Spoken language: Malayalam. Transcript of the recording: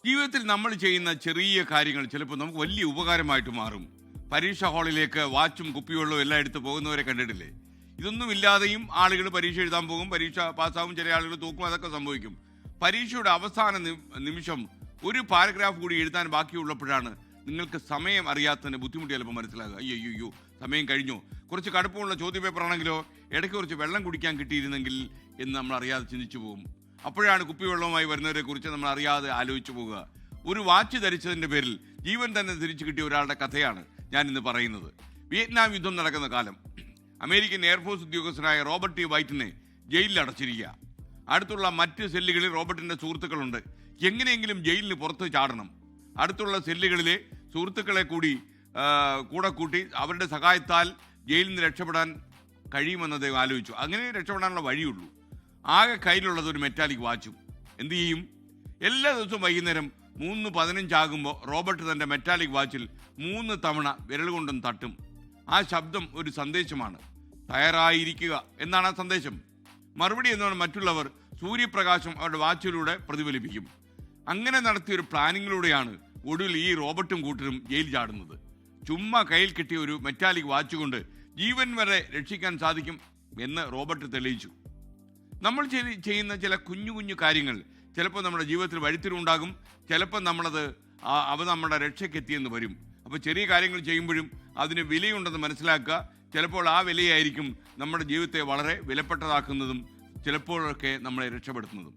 ജീവിതത്തിൽ നമ്മൾ ചെയ്യുന്ന ചെറിയ കാര്യങ്ങൾ ചിലപ്പോൾ നമുക്ക് വലിയ ഉപകാരമായിട്ട് മാറും. പരീക്ഷ ഹാളിലേക്ക് വാച്ചും കുപ്പിവെള്ളവും എല്ലാം എടുത്ത് പോകുന്നവരെ കണ്ടിട്ടില്ലേ? ഇതൊന്നുമില്ലാതെയും ആളുകൾ പരീക്ഷ എഴുതാൻ പോകും, പരീക്ഷ പാസ്സാവും, ചില ആളുകൾ തൂക്കും, അതൊക്കെ സംഭവിക്കും. പരീക്ഷയുടെ അവസാന നിമിഷം ഒരു പാരഗ്രാഫ് കൂടി എഴുതാൻ ബാക്കിയുള്ളപ്പോഴാണ് നിങ്ങൾക്ക് സമയം അറിയാത്തതിന് ബുദ്ധിമുട്ട് ചിലപ്പോൾ മനസ്സിലാകുക. അയ്യോ സമയം കഴിഞ്ഞു. കുറച്ച് കടുപ്പമുള്ള ചോദ്യപേപ്പറാണെങ്കിലോ ഇടയ്ക്ക് കുറച്ച് വെള്ളം കുടിക്കാൻ കിട്ടിയിരുന്നെങ്കിൽ എന്ന് നമ്മൾ അറിയാതെ ചിന്തിച്ചു പോകും. അപ്പോഴാണ് കുപ്പിവെള്ളവുമായി വരുന്നവരെ കുറിച്ച് നമ്മൾ അറിയാതെ ആലോചിച്ചു പോകുക. ഒരു വാച്ച് ധരിച്ചതിൻ്റെ പേരിൽ ജീവൻ തന്നെ തിരിച്ചു കിട്ടിയ ഒരാളുടെ കഥയാണ് ഞാൻ ഇന്ന് പറയുന്നത്. വിയറ്റ്നാം യുദ്ധം നടക്കുന്ന കാലം. അമേരിക്കൻ എയർഫോഴ്സ് ഉദ്യോഗസ്ഥനായ റോബർട്ട് ടി വൈറ്റിനെ ജയിലിൽ അടച്ചിരിക്കുക. അടുത്തുള്ള മറ്റ് സെല്ലുകളിൽ റോബർട്ടിൻ്റെ സുഹൃത്തുക്കളുണ്ട്. എങ്ങനെയെങ്കിലും ജയിലിന് പുറത്ത് ചാടണം. അടുത്തുള്ള സെല്ലുകളിലെ സുഹൃത്തുക്കളെ കൂടെ കൂട്ടി അവരുടെ സഹായത്താൽ ജയിലിൽ നിന്ന് രക്ഷപ്പെടാൻ കഴിയുമെന്ന് അദ്ദേഹം ആലോചിച്ചു. അങ്ങനെ രക്ഷപ്പെടാനുള്ള വഴിയുള്ളൂ. ആകെ കയ്യിലുള്ളത് ഒരു മെറ്റാലിക് വാച്ചും. എന്തു ചെയ്യും? എല്ലാ ദിവസവും വൈകുന്നേരം 3:15 റോബർട്ട് തൻ്റെ മെറ്റാലിക് വാച്ചിൽ 3 തവണ വിരൽ കൊണ്ടും തട്ടും. ആ ശബ്ദം ഒരു സന്ദേശമാണ്. തയ്യാറായിരിക്കുക എന്നാണ് ആ സന്ദേശം. മറുപടി എന്നാണ് മറ്റുള്ളവർ സൂര്യപ്രകാശം അവരുടെ വാച്ചിലൂടെ പ്രതിഫലിപ്പിക്കും. അങ്ങനെ നടത്തിയൊരു പ്ലാനിങ്ങിലൂടെയാണ് ഒടുവിൽ ഈ റോബർട്ടും കൂട്ടരും ജയിൽ ചാടുന്നത്. ചുമ്മാ കയ്യിൽ കിട്ടിയ ഒരു മെറ്റാലിക് വാച്ച് കൊണ്ട് ജീവൻ വരെ രക്ഷിക്കാൻ സാധിക്കും എന്ന് റോബർട്ട് തെളിയിച്ചു. നമ്മൾ ചെയ്യുന്ന ചില കുഞ്ഞു കുഞ്ഞു കാര്യങ്ങൾ ചിലപ്പോൾ നമ്മുടെ ജീവിതത്തിൽ വഴിത്തിരിവുണ്ടാകും. ചിലപ്പോൾ അവ നമ്മുടെ രക്ഷയ്ക്കെത്തിയെന്ന് വരും. അപ്പോൾ ചെറിയ കാര്യങ്ങൾ ചെയ്യുമ്പോഴും അതിന് വിലയുണ്ടെന്ന് മനസ്സിലാക്കുക. ചിലപ്പോൾ ആ വിലയായിരിക്കും നമ്മുടെ ജീവിതത്തെ വളരെ വിലപ്പെട്ടതാക്കുന്നതും ചിലപ്പോഴൊക്കെ നമ്മളെ രക്ഷപ്പെടുത്തുന്നതും.